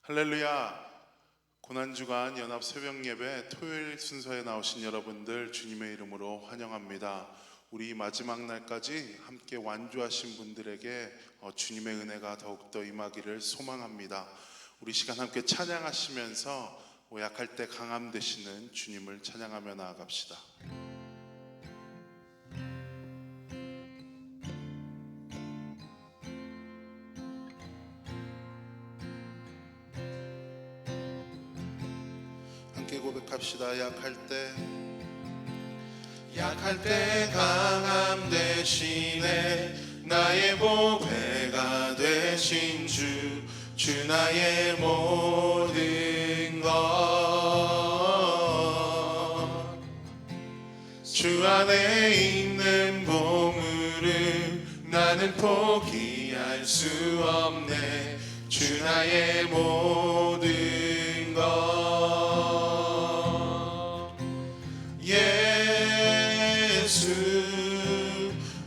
할렐루야. 고난주간 연합 새벽 예배 토요일 순서에 나오신 여러분들 주님의 이름으로 환영합니다. 우리 마지막 날까지 함께 완주하신 분들에게 주님의 은혜가 더욱더 임하기를 소망합니다. 우리 시간 함께 찬양하시면서 약할 때 강함 되시는 주님을 찬양하며 나아갑시다. 함께 고백합시다. 약할 때 강함 되시네. 나의 보배가 되신 주 나의 모든 것. 주 안에 있는 보물을 나는 포기할 수 없네. 주 나의 모든 것. 예수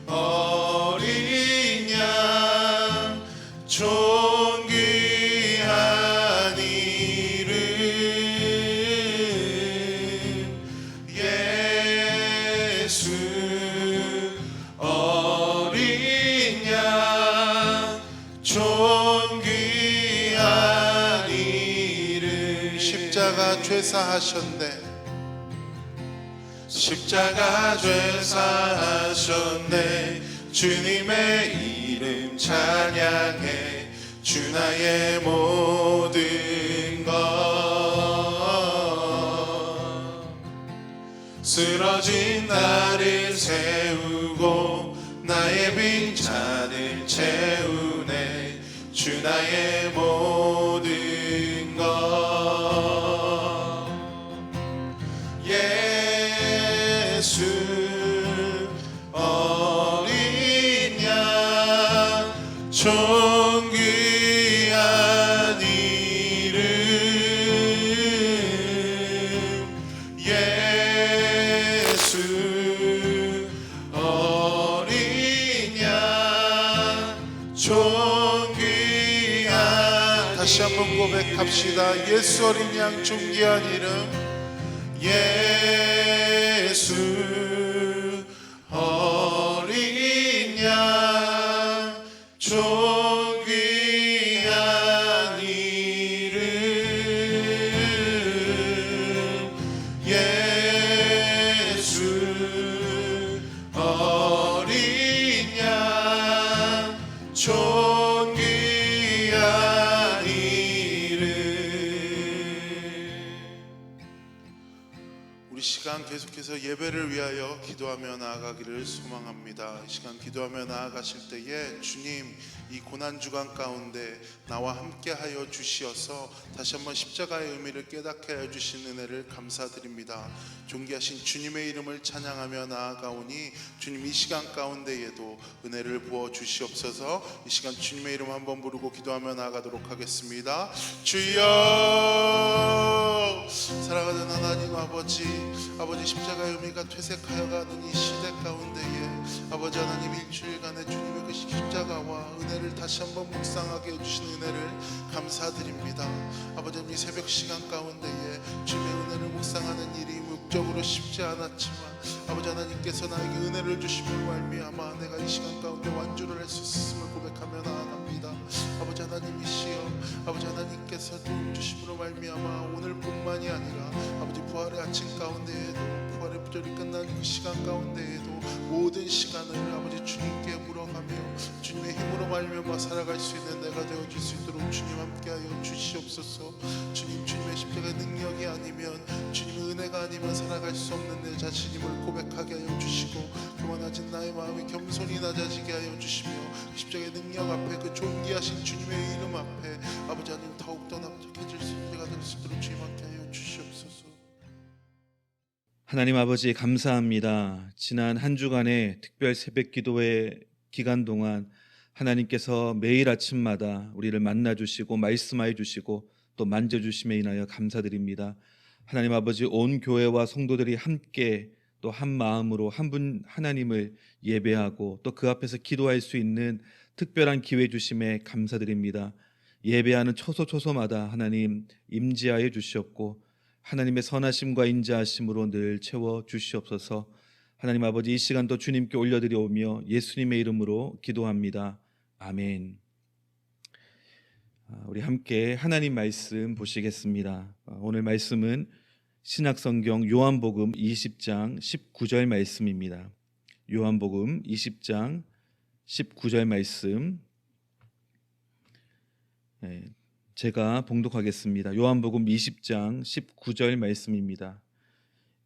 어린 양 존귀한 이름. 예수 어린 양 존귀한 이름. 십자가 죄사하셨네. 십자가 죄사하셨네. 주님의 이름 찬양해. 주 나의 모든 것. 쓰러진 나를 세우고 나의 빈잔을 채우네. 주 나의 모든 것. 예수 어린 양 존귀한 이름. 예수 어린 양 존귀한. 다시 한번 고백합시다. 예수 어린 양 존귀한 이름. 예수 어린 양 존귀한 이름. 예수 어린 양 존귀한 이름. 우리 시간 계속해서 예배를 위하여 기도하며 나아가기를 소망합니다. 이 시간 기도하며 나아가실 때에 주님, 이 고난주간 가운데 나와 함께하여 주시어서 다시 한번 십자가의 의미를 깨닫게 하여 주신 은혜를 감사드립니다. 존귀하신 주님의 이름을 찬양하며 나아가오니 주님, 이 시간 가운데에도 은혜를 부어 주시옵소서. 이 시간 주님의 이름 한번 부르고 기도하며 나아가도록 하겠습니다. 주여. 사랑하는 하나님 아버지 십자가의 의미가 퇴색하여 가는 이 시대 가운데에 아버지 하나님, 일주일간의 주님의 그 십자가와 은혜를 다시 한번 묵상하게 해주신 은혜를 감사드립니다. 아버지 하나님, 이 새벽 시간 가운데에 주님의 은혜를 묵상하는 일이 목적으로 쉽지 않았지만 아버지 하나님께서 나에게 은혜를 주심을 말미암아 내가 이 시간 가운데 완주를 할 수 있음을 고백하며 나아갑니다. 아버지 하나님이시여, 아버지 하나님께서 도움 주심으로 말미암아 오늘뿐만이 아니라 아버지 부활의 아침 가운데에도, 부활의 부절이 끝난 그 시간 가운데에도 모든 시간을 아버지 주님께 물어가며 주님의 힘으로 말미암아 살아갈 수 있는 내가 되어줄 수 있도록 주님 함께하여 주시옵소서. 주님, 주님의 십자가의 능력이 아니면, 주님의 은혜가 아니면 살아갈 수 없는 내 자신임을 고백하게 하여 주시고, 교만해진 나의 마음이 겸손히 낮아지게 하여 주시며, 십자가의 능력 앞에, 그 존귀하신 주님의 이름 앞에 아버지 하나님 더욱더 남적해질 수 있는 내가 될 수 있도록 주님 함께하여 주시옵소서. 하나님 아버지, 감사합니다. 지난 한 주간의 특별 새벽 기도회 기간 동안 하나님께서 매일 아침마다 우리를 만나주시고 말씀하여 주시고 또 만져주심에 인하여 감사드립니다. 하나님 아버지, 온 교회와 성도들이 함께 또 한 마음으로 한 분 하나님을 예배하고 또 그 앞에서 기도할 수 있는 특별한 기회 주심에 감사드립니다. 예배하는 초소초소마다 하나님 임재하여 주시옵고 하나님의 선하심과 인자하심으로 늘 채워 주시옵소서. 하나님 아버지, 이 시간도 주님께 올려드려오며 예수님의 이름으로 기도합니다. 아멘. 우리 함께 하나님 말씀 보시겠습니다. 오늘 말씀은 신약성경 요한복음 20장 19절 말씀입니다. 요한복음 20장 19절 말씀, 제가 봉독하겠습니다. 요한복음 20장 19절 말씀입니다.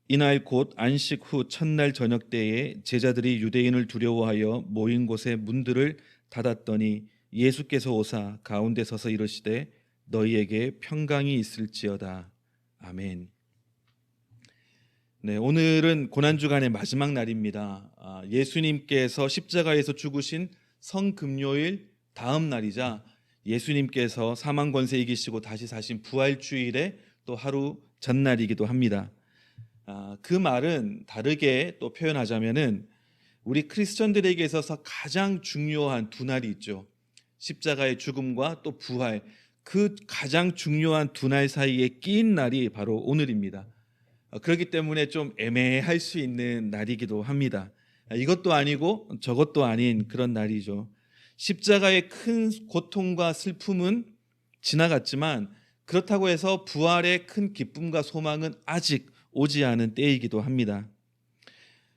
이날 곧 안식 후 첫날 저녁 때에 제자들이 유대인을 두려워하여 모인 곳에 문들을 닫았더니 예수께서 오사 가운데 서서 이르시되 너희에게 평강이 있을지어다. 아멘. 네, 오늘은 고난주간의 마지막 날입니다. 예수님께서 십자가에서 죽으신 성금요일 다음 날이자 예수님께서 사망 권세 이기시고 다시 사신 부활주일의 또 하루 전날이기도 합니다. 그 말은 다르게 또 표현하자면은 우리 크리스천들에게 있어서 가장 중요한 두 날이 있죠. 십자가의 죽음과 또 부활, 그 가장 중요한 두 날 사이에 끼인 날이 바로 오늘입니다. 그렇기 때문에 좀 애매할 수 있는 날이기도 합니다. 이것도 아니고 저것도 아닌 그런 날이죠. 십자가의 큰 고통과 슬픔은 지나갔지만 그렇다고 해서 부활의 큰 기쁨과 소망은 아직 오지 않은 때이기도 합니다.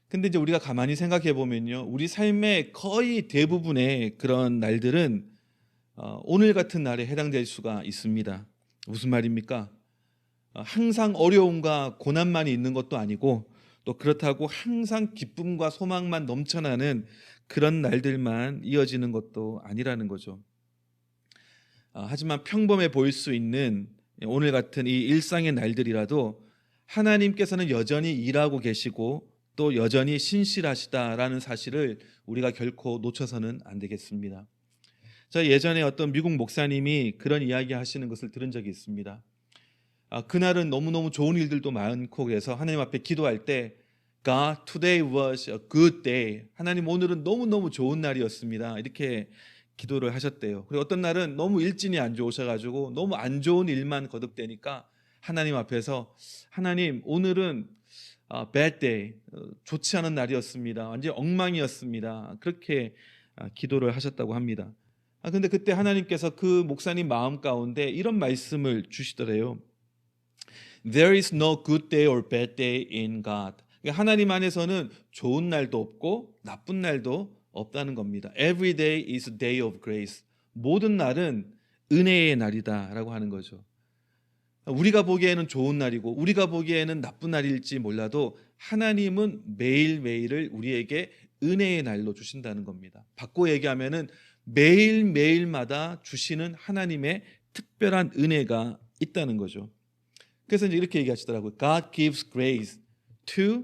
근데 이제 우리가 가만히 생각해 보면요, 우리 삶의 거의 대부분의 그런 날들은 오늘 같은 날에 해당될 수가 있습니다. 무슨 말입니까? 항상 어려움과 고난만이 있는 것도 아니고 또 그렇다고 항상 기쁨과 소망만 넘쳐나는 그런 날들만 이어지는 것도 아니라는 거죠. 하지만 평범해 보일 수 있는 오늘 같은 이 일상의 날들이라도 하나님께서는 여전히 일하고 계시고 또 여전히 신실하시다라는 사실을 우리가 결코 놓쳐서는 안 되겠습니다. 저 예전에 어떤 미국 목사님이 그런 이야기 하시는 것을 들은 적이 있습니다. 그날은 너무너무 좋은 일들도 많고 그래서 하나님 앞에 기도할 때 God, today was a good day. 하나님, 오늘은 너무너무 좋은 날이었습니다. 이렇게 기도를 하셨대요. 그리고 어떤 날은 너무 일진이 안 좋으셔가지고 너무 안 좋은 일만 거듭되니까 하나님 앞에서 하나님, 오늘은 bad day, 좋지 않은 날이었습니다. 완전히 엉망이었습니다. 그렇게 기도를 하셨다고 합니다. 근데 그때 하나님께서 그 목사님 마음 가운데 이런 말씀을 주시더래요. There is no good day or bad day in God. 하나님 안에서는 좋은 날도 없고 나쁜 날도 없다는 겁니다. Every day is a day of grace. 모든 날은 은혜의 날이다라고 하는 거죠. 우리가 보기에는 좋은 날이고 우리가 보기에는 나쁜 날일지 몰라도 하나님은 매일매일을 우리에게 은혜의 날로 주신다는 겁니다. 바꿔 얘기하면은 매일매일마다 주시는 하나님의 특별한 은혜가 있다는 거죠. 그래서 이제 이렇게 얘기하시더라고요. God gives grace to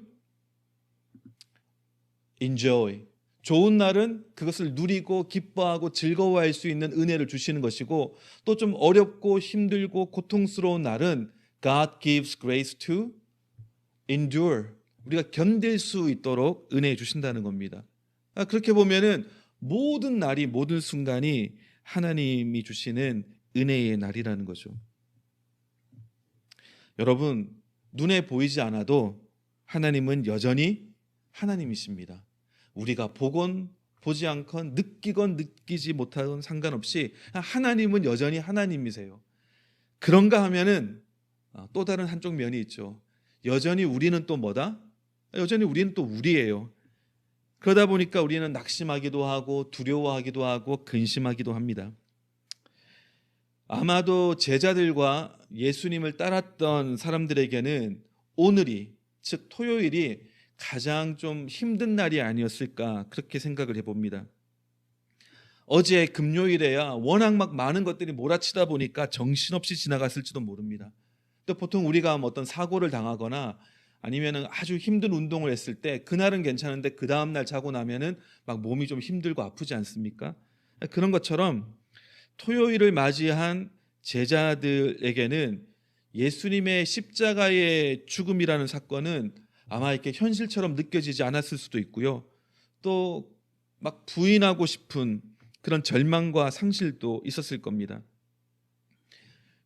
enjoy. 좋은 날은 그것을 누리고 기뻐하고 즐거워할 수 있는 은혜를 주시는 것이고 또 좀 어렵고 힘들고 고통스러운 날은 God gives grace to endure. 우리가 견딜 수 있도록 은혜 주신다는 겁니다. 그렇게 보면은 모든 날이 모든 순간이 하나님이 주시는 은혜의 날이라는 거죠. 여러분, 눈에 보이지 않아도 하나님은 여전히 하나님이십니다. 우리가 보건 보지 않건 느끼건 느끼지 못하건 상관없이 하나님은 여전히 하나님이세요. 그런가 하면은 또 다른 한쪽 면이 있죠. 여전히 우리는 또 뭐다? 여전히 우리는 또 우리예요. 그러다 보니까 우리는 낙심하기도 하고 두려워하기도 하고 근심하기도 합니다. 아마도 제자들과 예수님을 따랐던 사람들에게는 오늘이, 즉 토요일이 가장 좀 힘든 날이 아니었을까 그렇게 생각을 해봅니다. 어제 금요일에야 워낙 막 많은 것들이 몰아치다 보니까 정신없이 지나갔을지도 모릅니다. 또 보통 우리가 어떤 사고를 당하거나 아니면은 아주 힘든 운동을 했을 때 그날은 괜찮은데 그 다음 날 자고 나면은 막 몸이 좀 힘들고 아프지 않습니까? 그런 것처럼 토요일을 맞이한 제자들에게는 예수님의 십자가의 죽음이라는 사건은 아마 이렇게 현실처럼 느껴지지 않았을 수도 있고요. 또 막 부인하고 싶은 그런 절망과 상실도 있었을 겁니다.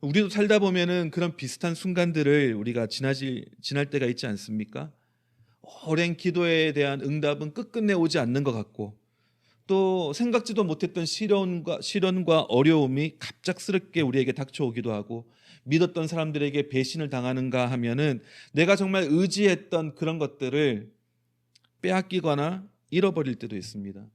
우리도 살다 보면은 그런 비슷한 순간들을 우리가 지날 때가 있지 않습니까? 오랜 기도에 대한 응답은 끝끝내 오지 않는 것 같고, 또 생각지도 못했던 시련과 어려움이 갑작스럽게 우리에게 닥쳐오기도 하고, 믿었던 사람들에게 배신을 당하는가 하면은 내가 정말 의지했던 그런 것들을 빼앗기거나 잃어버릴 때도 있습니다.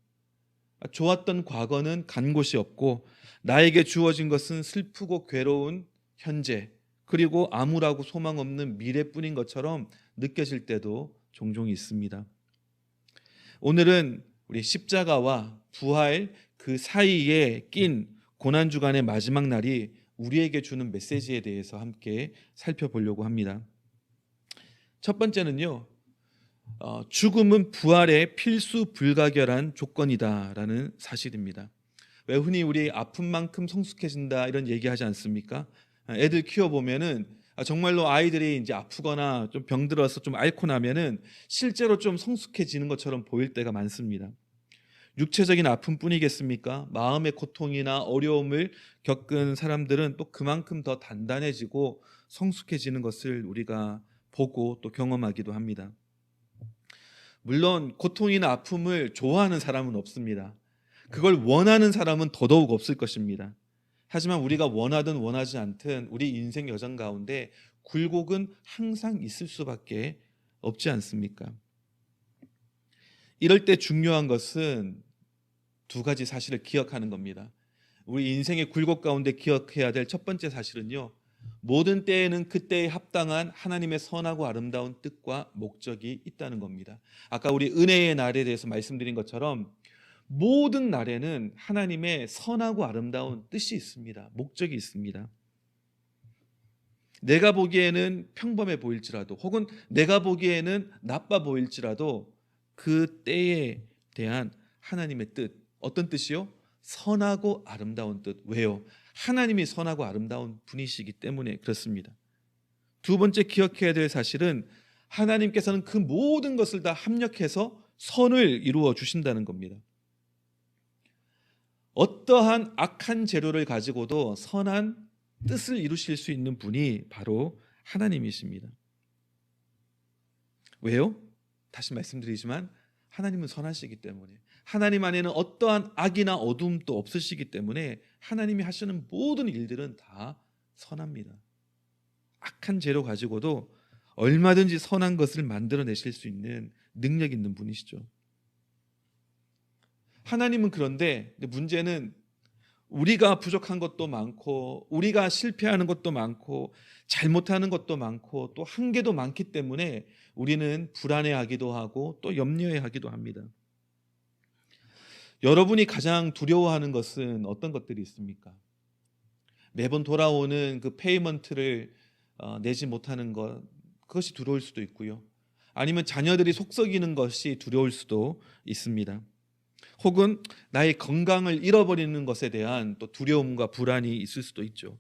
좋았던 과거는 간 곳이 없고, 나에게 주어진 것은 슬프고 괴로운 현재, 그리고 암울하고 소망 없는 미래뿐인 것처럼 느껴질 때도 종종 있습니다. 오늘은 우리 십자가와 부활 그 사이에 낀 고난주간의 마지막 날이 우리에게 주는 메시지에 대해서 함께 살펴보려고 합니다. 첫 번째는요, 죽음은 부활의 필수 불가결한 조건이다라는 사실입니다. 왜 흔히 우리 아픈 만큼 성숙해진다 이런 얘기하지 않습니까? 애들 키워보면은 정말로 아이들이 이제 아프거나 좀 병들어서 좀 앓고 나면은 실제로 좀 성숙해지는 것처럼 보일 때가 많습니다. 육체적인 아픔뿐이겠습니까? 마음의 고통이나 어려움을 겪은 사람들은 또 그만큼 더 단단해지고 성숙해지는 것을 우리가 보고 또 경험하기도 합니다. 물론 고통이나 아픔을 좋아하는 사람은 없습니다. 그걸 원하는 사람은 더더욱 없을 것입니다. 하지만 우리가 원하든 원하지 않든 우리 인생 여정 가운데 굴곡은 항상 있을 수밖에 없지 않습니까? 이럴 때 중요한 것은 두 가지 사실을 기억하는 겁니다. 우리 인생의 굴곡 가운데 기억해야 될 첫 번째 사실은요, 모든 때에는 그때에 합당한 하나님의 선하고 아름다운 뜻과 목적이 있다는 겁니다. 아까 우리 은혜의 날에 대해서 말씀드린 것처럼 모든 날에는 하나님의 선하고 아름다운 뜻이 있습니다. 목적이 있습니다. 내가 보기에는 평범해 보일지라도, 혹은 내가 보기에는 나빠 보일지라도 그 때에 대한 하나님의 뜻, 어떤 뜻이요? 선하고 아름다운 뜻. 왜요? 하나님이 선하고 아름다운 분이시기 때문에 그렇습니다. 두 번째 기억해야 될 사실은 하나님께서는 그 모든 것을 다 합력해서 선을 이루어 주신다는 겁니다. 어떠한 악한 재료를 가지고도 선한 뜻을 이루실 수 있는 분이 바로 하나님이십니다. 왜요? 다시 말씀드리지만 하나님은 선하시기 때문에, 하나님 안에는 어떠한 악이나 어둠도 없으시기 때문에 하나님이 하시는 모든 일들은 다 선합니다. 악한 재료 가지고도 얼마든지 선한 것을 만들어내실 수 있는 능력 있는 분이시죠. 하나님은 그런데 문제는 우리가 부족한 것도 많고, 우리가 실패하는 것도 많고, 잘못하는 것도 많고, 또 한계도 많기 때문에 우리는 불안해하기도 하고 또 염려해하기도 합니다. 여러분이 가장 두려워하는 것은 어떤 것들이 있습니까? 매번 돌아오는 그 페이먼트를 내지 못하는 것, 그것이 두려울 수도 있고요. 아니면 자녀들이 속썩이는 것이 두려울 수도 있습니다. 혹은 나의 건강을 잃어버리는 것에 대한 또 두려움과 불안이 있을 수도 있죠.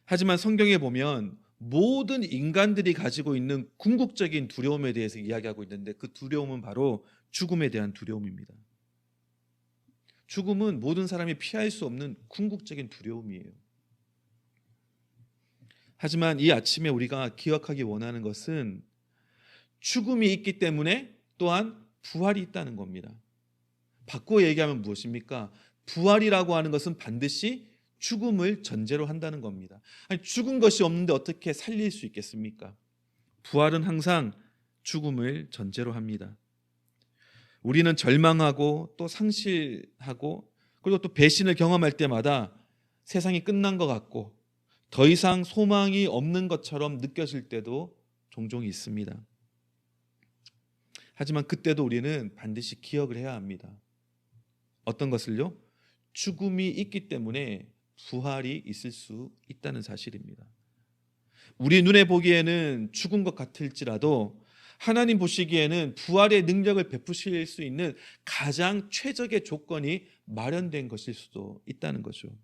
하지만 성경에 보면 모든 인간들이 가지고 있는 궁극적인 두려움에 대해서 이야기하고 있는데, 그 두려움은 바로 죽음에 대한 두려움입니다. 죽음은 모든 사람이 피할 수 없는 궁극적인 두려움이에요. 하지만 이 아침에 우리가 기억하기 원하는 것은 죽음이 있기 때문에 또한 부활이 있다는 겁니다. 바꾸어 얘기하면 무엇입니까? 부활이라고 하는 것은 반드시 죽음을 전제로 한다는 겁니다. 아니, 죽은 것이 없는데 어떻게 살릴 수 있겠습니까? 부활은 항상 죽음을 전제로 합니다. 우리는 절망하고 또 상실하고 그리고 또 배신을 경험할 때마다 세상이 끝난 것 같고 더 이상 소망이 없는 것처럼 느껴질 때도 종종 있습니다. 하지만 그때도 우리는 반드시 기억을 해야 합니다. 어떤 것을요? 죽음이 있기 때문에 부활이 있을 수 있다는 사실입니다. 우리 눈에 보기에는 죽은 것 같을지라도 하나님 보시기에는 부활의 능력을 베푸실 수 있는 가장 최적의 조건이 마련된 것일 수도 있다는 거죠.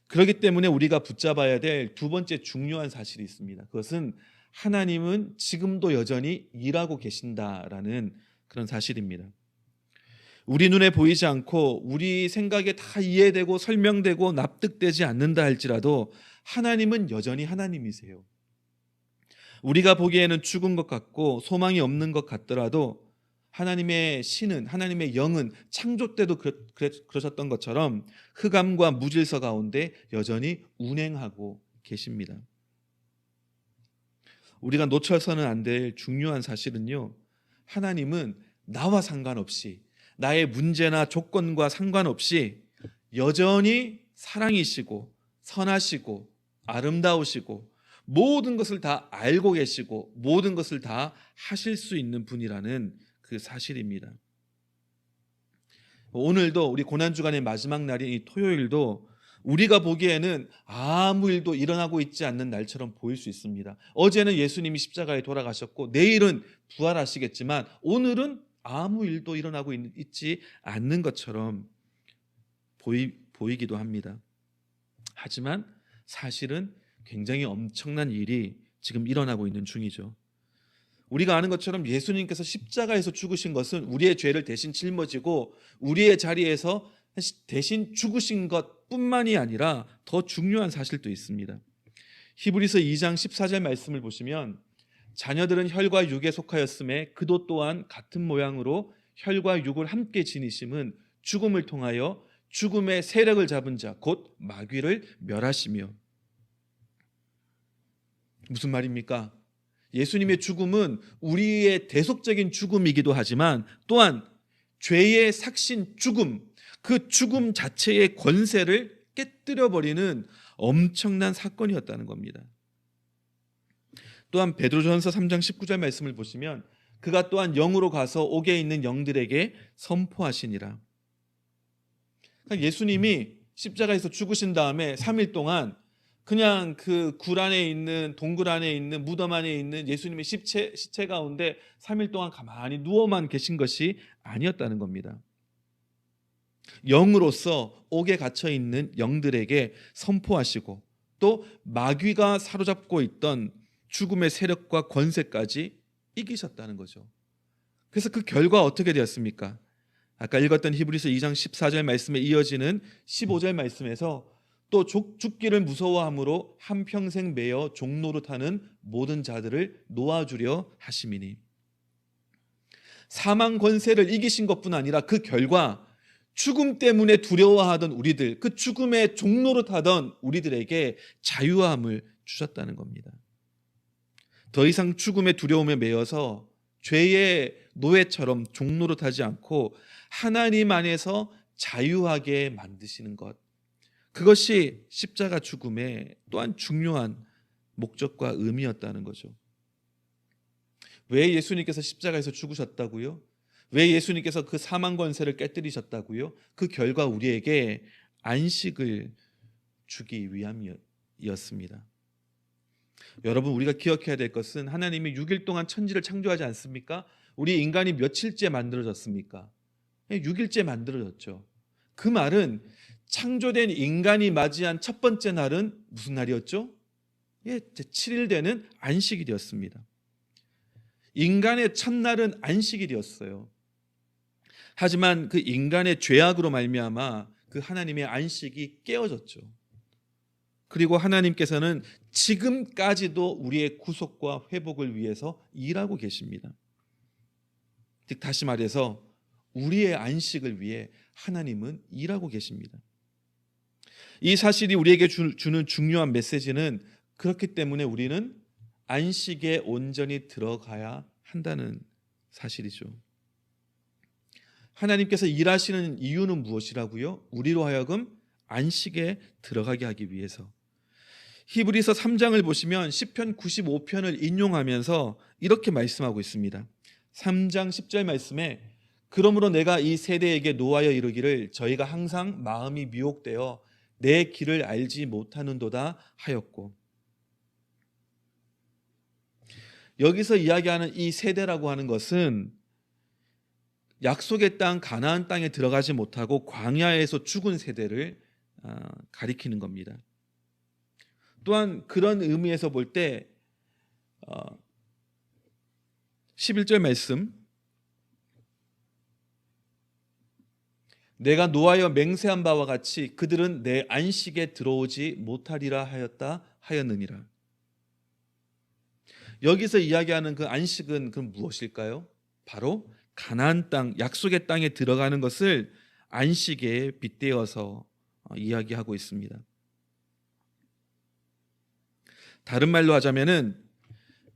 그렇기 때문에 우리가 붙잡아야 될 두 번째 중요한 사실이 있습니다. 그것은 하나님은 지금도 여전히 일하고 계신다라는 그런 사실입니다. 우리 눈에 보이지 않고 우리 생각에 다 이해되고 설명되고 납득되지 않는다 할지라도 하나님은 여전히 하나님이세요. 우리가 보기에는 죽은 것 같고 소망이 없는 것 같더라도 하나님의 신은, 하나님의 영은 창조 때도 그러셨던 것처럼 흑암과 무질서 가운데 여전히 운행하고 계십니다. 우리가 놓쳐서는 안 될 중요한 사실은요, 하나님은 나와 상관없이, 나의 문제나 조건과 상관없이 여전히 사랑이시고 선하시고 아름다우시고 모든 것을 다 알고 계시고 모든 것을 다 하실 수 있는 분이라는 그 사실입니다. 오늘도 우리 고난주간의 마지막 날인 이 토요일도 우리가 보기에는 아무 일도 일어나고 있지 않는 날처럼 보일 수 있습니다. 어제는 예수님이 십자가에 돌아가셨고 내일은 부활하시겠지만 오늘은 아무 일도 일어나고 있지 않는 것처럼 보이기도 합니다. 하지만 사실은 굉장히 엄청난 일이 지금 일어나고 있는 중이죠. 우리가 아는 것처럼 예수님께서 십자가에서 죽으신 것은 우리의 죄를 대신 짊어지고 우리의 자리에서 대신 죽으신 것뿐만이 아니라 더 중요한 사실도 있습니다. 히브리서 2장 14절 말씀을 보시면 자녀들은 혈과 육에 속하였음에 그도 또한 같은 모양으로 혈과 육을 함께 지니심은 죽음을 통하여 죽음의 세력을 잡은 자 곧 마귀를 멸하시며. 무슨 말입니까? 예수님의 죽음은 우리의 대속적인 죽음이기도 하지만 또한 죄의 삭신 죽음, 그 죽음 자체의 권세를 깨뜨려버리는 엄청난 사건이었다는 겁니다. 또한 베드로전서 3장 19절 말씀을 보시면 그가 또한 영으로 가서 옥에 있는 영들에게 선포하시니라. 그러니까 예수님이 십자가에서 죽으신 다음에 3일 동안 그냥 그 굴 안에 있는 동굴 안에 있는 무덤 안에 있는 예수님의 시체 가운데 3일 동안 가만히 누워만 계신 것이 아니었다는 겁니다. 영으로서 옥에 갇혀 있는 영들에게 선포하시고 또 마귀가 사로잡고 있던 죽음의 세력과 권세까지 이기셨다는 거죠. 그래서 그 결과 어떻게 되었습니까? 아까 읽었던 히브리서 2장 14절 말씀에 이어지는 15절 말씀에서 또 죽기를 무서워함으로 한평생 매여 종노릇하는 모든 자들을 놓아주려 하심이니. 사망 권세를 이기신 것뿐 아니라 그 결과 죽음 때문에 두려워하던 우리들, 그 죽음의 종노릇하던 우리들에게 자유함을 주셨다는 겁니다. 더 이상 죽음의 두려움에 매여서 죄의 노예처럼 종노릇하지 않고 하나님 안에서 자유하게 만드시는 것, 그것이 십자가 죽음의 또한 중요한 목적과 의미였다는 거죠. 왜 예수님께서 십자가에서 죽으셨다고요? 왜 예수님께서 그 사망 권세를 깨뜨리셨다고요? 그 결과 우리에게 안식을 주기 위함이었습니다. 여러분, 우리가 기억해야 될 것은 하나님이 6일 동안 천지를 창조하지 않습니까? 우리 인간이 며칠째 만들어졌습니까? 6일째 만들어졌죠. 그 말은 창조된 인간이 맞이한 첫 번째 날은 무슨 날이었죠? 7일 되는 안식일이었습니다. 인간의 첫날은 안식일이었어요. 하지만 그 인간의 죄악으로 말미암아 그 하나님의 안식이 깨어졌죠. 그리고 하나님께서는 지금까지도 우리의 구속과 회복을 위해서 일하고 계십니다. 즉 다시 말해서 우리의 안식을 위해 하나님은 일하고 계십니다. 이 사실이 우리에게 주는 중요한 메시지는 그렇기 때문에 우리는 안식에 온전히 들어가야 한다는 사실이죠. 하나님께서 일하시는 이유는 무엇이라고요? 우리로 하여금 안식에 들어가게 하기 위해서. 히브리서 3장을 보시면 시편 95편을 인용하면서 이렇게 말씀하고 있습니다. 3장 10절 말씀에 그러므로 내가 이 세대에게 노하여 이르기를 저희가 항상 마음이 미혹되어 내 길을 알지 못하는도다 하였고. 여기서 이야기하는 이 세대라고 하는 것은 약속의 땅 가나안 땅에 들어가지 못하고 광야에서 죽은 세대를 가리키는 겁니다. 또한 그런 의미에서 볼 때 11절 말씀 내가 노하여 맹세한 바와 같이 그들은 내 안식에 들어오지 못하리라 하였느니라. 여기서 이야기하는 그 안식은 그럼 무엇일까요? 바로 가나안 땅, 약속의 땅에 들어가는 것을 안식에 빗대어서 이야기하고 있습니다. 다른 말로 하자면은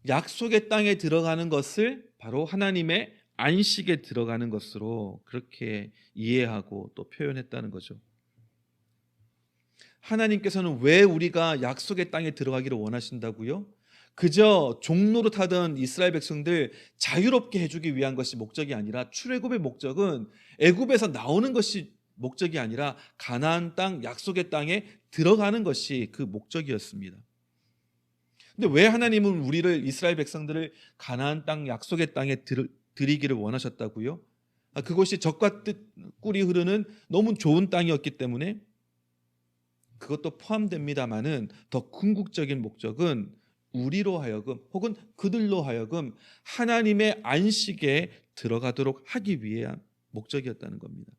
약속의 땅에 들어가는 것을 바로 하나님의 안식에 들어가는 것으로 그렇게 이해하고 또 표현했다는 거죠. 하나님께서는 왜 우리가 약속의 땅에 들어가기를 원하신다고요? 그저 종로로 타던 이스라엘 백성들 자유롭게 해주기 위한 것이 목적이 아니라, 출애굽의 목적은 애굽에서 나오는 것이 목적이 아니라 가나안 땅, 약속의 땅에 들어가는 것이 그 목적이었습니다. 근데 왜 하나님은 우리를, 이스라엘 백성들을 가나안 땅, 약속의 땅에 들이기를 원하셨다고요? 그것이 젖과 꿀이 흐르는 너무 좋은 땅이었기 때문에 그것도 포함됩니다마는 더 궁극적인 목적은 우리로 하여금, 혹은 그들로 하여금 하나님의 안식에 들어가도록 하기 위한 목적이었다는 겁니다.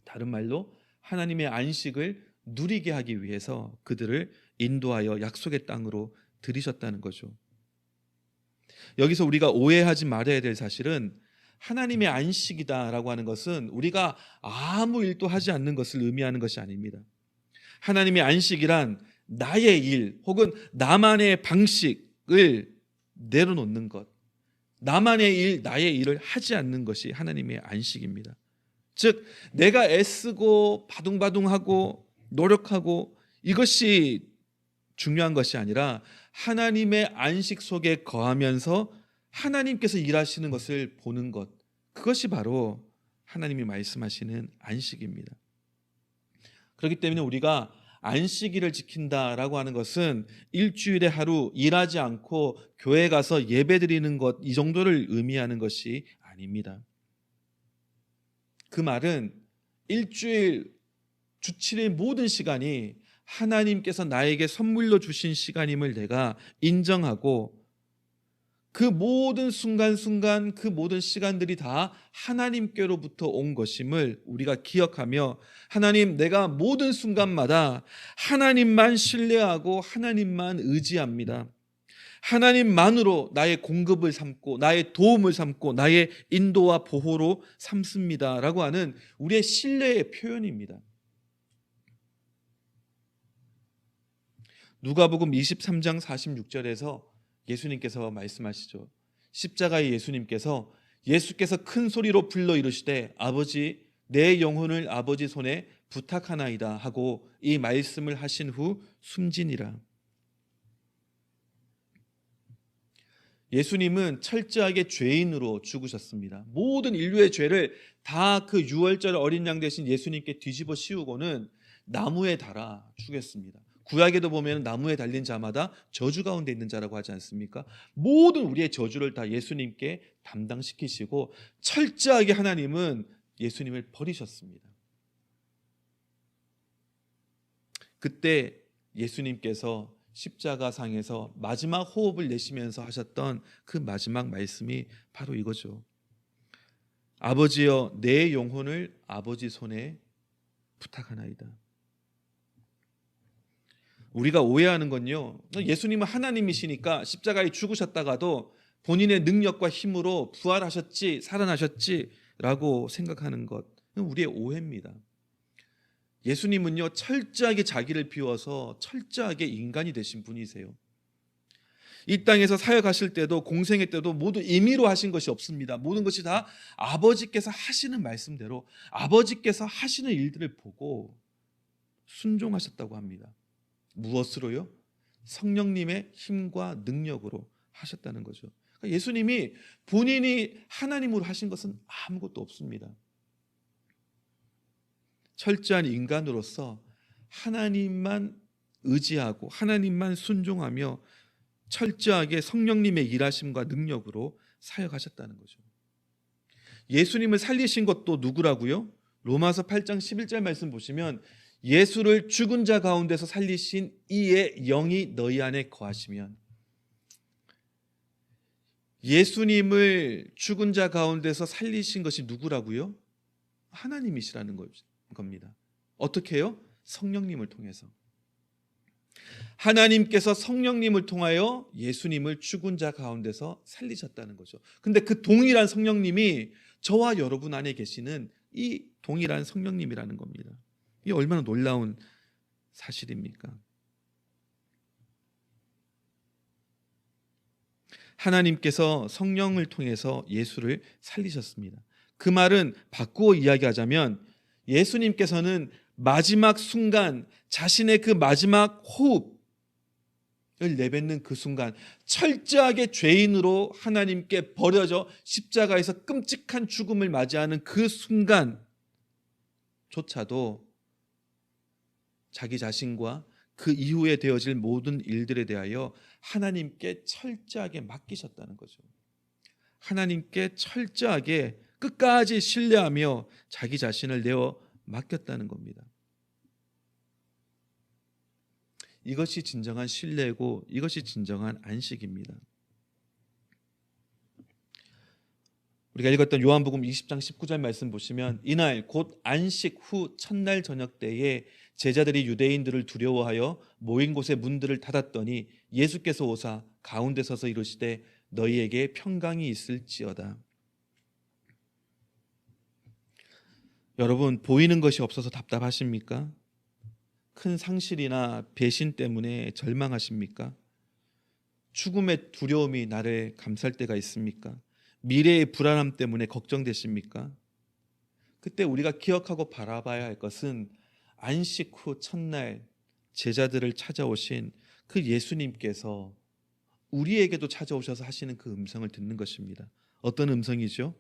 다른 말로 하나님의 안식을 누리게 하기 위해서 그들을 인도하여 약속의 땅으로 들이셨다는 거죠. 여기서 우리가 오해하지 말아야 될 사실은, 하나님의 안식이다라고 하는 것은 우리가 아무 일도 하지 않는 것을 의미하는 것이 아닙니다. 하나님의 안식이란 나의 일, 혹은 나만의 방식을 내려놓는 것, 나만의 일, 나의 일을 하지 않는 것이 하나님의 안식입니다. 즉, 내가 애쓰고 바둥바둥하고 노력하고 이것이 중요한 것이 아니라 하나님의 안식 속에 거하면서 하나님께서 일하시는 것을 보는 것, 그것이 바로 하나님이 말씀하시는 안식입니다. 그렇기 때문에 우리가 안식일을 지킨다라고 하는 것은 일주일에 하루 일하지 않고 교회 가서 예배드리는 것, 이 정도를 의미하는 것이 아닙니다. 그 말은 일주일 주 7일 모든 시간이 하나님께서 나에게 선물로 주신 시간임을 내가 인정하고, 그 모든 순간순간, 그 모든 시간들이 다 하나님께로부터 온 것임을 우리가 기억하며, 하나님, 내가 모든 순간마다 하나님만 신뢰하고 하나님만 의지합니다. 하나님만으로 나의 공급을 삼고 나의 도움을 삼고 나의 인도와 보호로 삼습니다 라고 하는 우리의 신뢰의 표현입니다. 누가복음 23장 46절에서 예수님께서 말씀하시죠. 십자가의 예수께서 큰 소리로 불러 이르시되 아버지, 내 영혼을 아버지 손에 부탁하나이다 하고 이 말씀을 하신 후 숨지니라. 예수님은 철저하게 죄인으로 죽으셨습니다. 모든 인류의 죄를 다 그 유월절 어린 양 대신 예수님께 뒤집어 씌우고는 나무에 달아 죽였습니다. 구약에도 보면 나무에 달린 자마다 저주 가운데 있는 자라고 하지 않습니까? 모든 우리의 저주를 다 예수님께 담당시키시고 철저하게 하나님은 예수님을 버리셨습니다. 그때 예수님께서 십자가상에서 마지막 호흡을 내쉬면서 하셨던 그 마지막 말씀이 바로 이거죠. 아버지여, 내 영혼을 아버지 손에 부탁하나이다. 우리가 오해하는 건요, 예수님은 하나님이시니까 십자가에 죽으셨다가도 본인의 능력과 힘으로 부활하셨지, 살아나셨지라고 생각하는 것, 우리의 오해입니다. 예수님은요, 철저하게 자기를 비워서 철저하게 인간이 되신 분이세요. 이 땅에서 사역하실 때도, 공생의 때도 모두 임의로 하신 것이 없습니다. 모든 것이 다 아버지께서 하시는 말씀대로, 아버지께서 하시는 일들을 보고 순종하셨다고 합니다. 무엇으로요? 성령님의 힘과 능력으로 하셨다는 거죠. 그러니까 예수님이 본인이 하나님으로 하신 것은 아무것도 없습니다. 철저한 인간으로서 하나님만 의지하고 하나님만 순종하며 철저하게 성령님의 일하심과 능력으로 사역하셨다는 거죠. 예수님을 살리신 것도 누구라고요? 로마서 8장 11절 말씀 보시면 예수를 죽은 자 가운데서 살리신 이의 영이 너희 안에 거하시면, 예수님을 죽은 자 가운데서 살리신 것이 누구라고요? 하나님이시라는 겁니다. 어떻게 해요? 성령님을 통해서. 하나님께서 성령님을 통하여 예수님을 죽은 자 가운데서 살리셨다는 거죠. 근데 그 동일한 성령님이 저와 여러분 안에 계시는 이 동일한 성령님이라는 겁니다. 이게 얼마나 놀라운 사실입니까? 하나님께서 성령을 통해서 예수를 살리셨습니다. 그 말은 바꾸어 이야기하자면 예수님께서는 마지막 순간 자신의 그 마지막 호흡을 내뱉는 그 순간 철저하게 죄인으로 하나님께 버려져 십자가에서 끔찍한 죽음을 맞이하는 그 순간조차도 자기 자신과 그 이후에 되어질 모든 일들에 대하여 하나님께 철저하게 맡기셨다는 거죠. 하나님께 철저하게 끝까지 신뢰하며 자기 자신을 내어 맡겼다는 겁니다. 이것이 진정한 신뢰고 이것이 진정한 안식입니다. 우리가 읽었던 요한복음 20장 19절 말씀 보시면 이날 곧 안식 후 첫날 저녁 때에 제자들이 유대인들을 두려워하여 모인 곳의 문들을 닫았더니 예수께서 오사 가운데 서서 이르시되 너희에게 평강이 있을지어다. 여러분, 보이는 것이 없어서 답답하십니까? 큰 상실이나 배신 때문에 절망하십니까? 죽음의 두려움이 나를 감쌀 때가 있습니까? 미래의 불안함 때문에 걱정되십니까? 그때 우리가 기억하고 바라봐야 할 것은 안식 후 첫날 제자들을 찾아오신 그 예수님께서 우리에게도 찾아오셔서 하시는 그 음성을 듣는 것입니다. 어떤 음성이죠?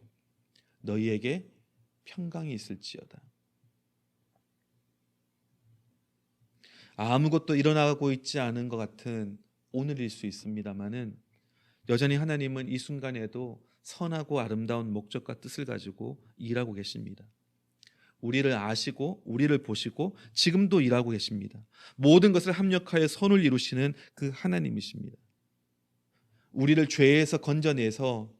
너희에게 평강이 있을지어다. 아무것도 일어나고 있지 않은 것 같은 오늘일 수 있습니다만은 여전히 하나님은 이 순간에도 선하고 아름다운 목적과 뜻을 가지고 일하고 계십니다. 우리를 아시고 우리를 보시고 지금도 일하고 계십니다. 모든 것을 합력하여 선을 이루시는 그 하나님이십니다. 우리를 죄에서 건져내서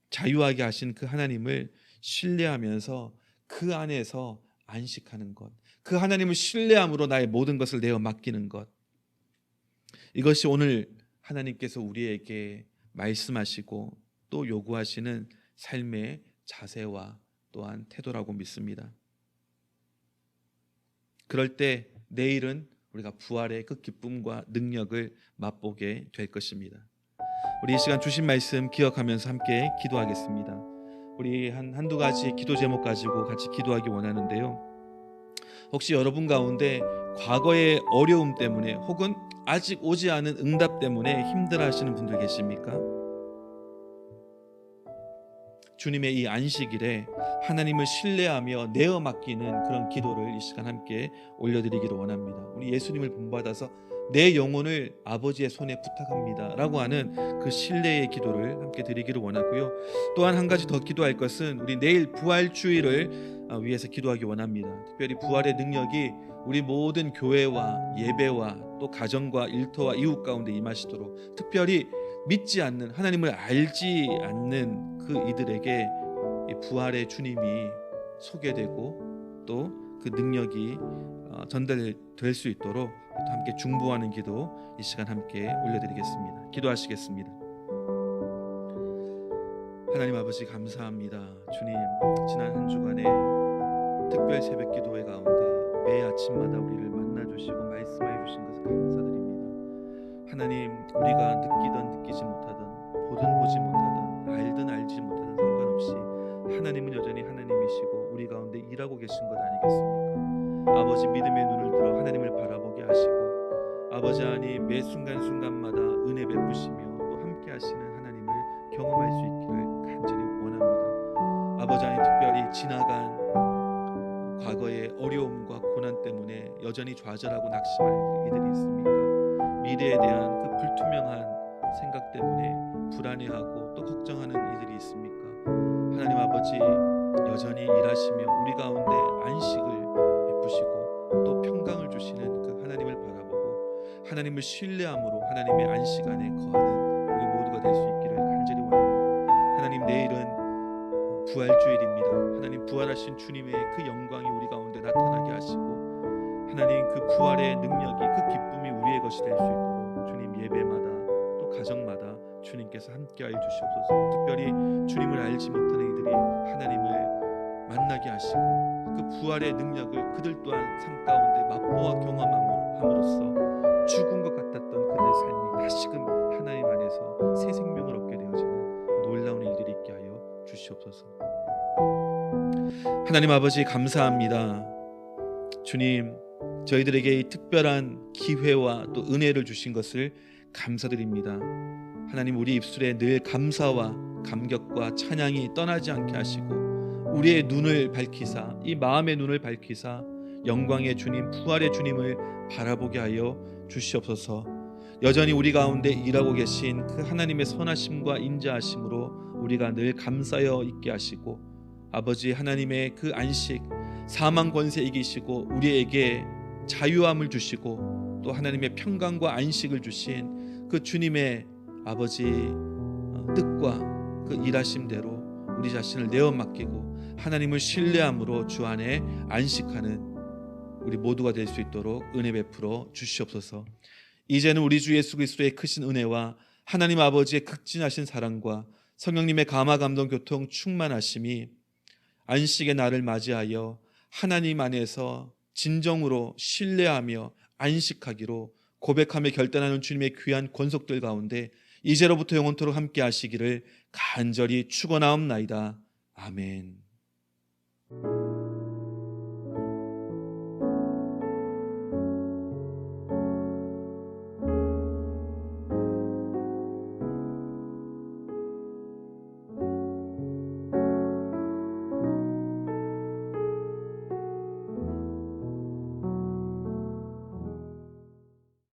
자유하게 하신 그 하나님을 신뢰하면서 그 안에서 안식하는 것, 그 하나님을 신뢰함으로 나의 모든 것을 내어 맡기는 것, 이것이 오늘 하나님께서 우리에게 말씀하시고 또 요구하시는 삶의 자세와 또한 태도라고 믿습니다. 그럴 때 내일은 우리가 부활의 그 기쁨과 능력을 맛보게 될 것입니다. 우리 이 시간 주신 말씀 기억하면서 함께 기도하겠습니다. 우리 한두 가지 기도 제목 가지고 같이 기도하기 원하는데요. 혹시 여러분 가운데 과거의 어려움 때문에 혹은 아직 오지 않은 응답 때문에 힘들어하시는 분들 계십니까? 주님의 이 안식일에 하나님을 신뢰하며 내어 맡기는 그런 기도를 이 시간 함께 올려드리기를 원합니다. 우리 예수님을 본받아서 내 영혼을 아버지의 손에 부탁합니다 라고 하는 그 신뢰의 기도를 함께 드리기를 원하고요. 또한 한 가지 더 기도할 것은 우리 내일 부활주일을 위해서 기도하기 원합니다. 특별히 부활의 능력이 우리 모든 교회와 예배와 또 가정과 일터와 이웃 가운데 임하시도록, 특별히 믿지 않는, 하나님을 알지 않는 그 이들에게 부활의 주님이 소개되고 또 그 능력이 전달될 수 있도록 함께 중보하는 기도 이 시간 함께 올려드리겠습니다. 기도하시겠습니다. 하나님 아버지 감사합니다. 주님, 지난 한 주간에 특별 새벽 기도회 가운데 매 아침마다 우리를 만나주시고 말씀해 주신 것을 감사드립니다. 하나님, 우리가 느끼든 느끼지 못하든 보든 보지 못하든 알든 알지 못하든 상관없이 하나님은 여전히 하나님이시고 우리 가운데 일하고 계신 것 아니겠습니까? 아버지, 믿음의 눈을 들어 하나님을 바라보게 하시고 아버지 하나님 매 순간순간마다 은혜 베푸시며 또 함께 하시는 하나님을 경험할 수 있기를 간절히 원합니다. 아버지 하나님, 특별히 지나간 과거의 어려움과 고난 때문에 여전히 좌절하고 낙심하는 이들이 있습니까? 미래에 대한 그 불투명한 생각 때문에 불안해하고 또 걱정하는 이들이 있습니까? 하나님 아버지, 여전히 일하시며 우리 가운데 안식을 베푸시고 또 평강을 주시는 그 하나님을 바라보고 하나님을 신뢰함으로 하나님의 안식 안에 거하는 우리 모두가 될 수 있기를 간절히 원합니다. 하나님, 내일은 부활주일입니다. 하나님, 부활하신 주님의 그 영광이 우리 가운데 나타나게 하시고 하나님, 그 부활의 능력이, 그 기쁨이 우리의 것이 될 수 있도록 주님, 예배마다 또 가정마다 주님께서 함께하여 주시옵소서. 특별히 주님을 알지 못하는 이들이 하나님을 만나게 하시고 그 부활의 능력을 그들 또한 삶 가운데 맛보아 경험함으로써 죽은 것 같았던 그들의 삶이 다시금 하나님 안에서 새 생명을 얻게 되어지는 놀라운 일들이 있게 하여 주시옵소서. 하나님 아버지, 감사합니다. 주님, 저희들에게 이 특별한 기회와 또 은혜를 주신 것을 감사드립니다. 하나님, 우리 입술에 늘 감사와 감격과 찬양이 떠나지 않게 하시고 우리의 눈을 밝히사, 이 마음의 눈을 밝히사 영광의 주님, 부활의 주님을 바라보게 하여 주시옵소서. 여전히 우리 가운데 일하고 계신 그 하나님의 선하심과 인자하심으로 우리가 늘 감사하여 있게 하시고, 아버지 하나님의 그 안식, 사망 권세 이기시고 우리에게 자유함을 주시고 또 하나님의 평강과 안식을 주신 그 주님의 아버지 뜻과 그 일하심대로 우리 자신을 내어 맡기고 하나님을 신뢰함으로 주 안에 안식하는 우리 모두가 될 수 있도록 은혜 베풀어 주시옵소서. 이제는 우리 주 예수 그리스도의 크신 은혜와 하나님 아버지의 극진하신 사랑과 성령님의 감화 감동 교통 충만하심이 안식의 날을 맞이하여 하나님 안에서 진정으로 신뢰하며 안식하기로 고백하며 결단하는 주님의 귀한 권속들 가운데 이제로부터 영원토록 함께 하시기를 간절히 축원하옵나이다. 아멘.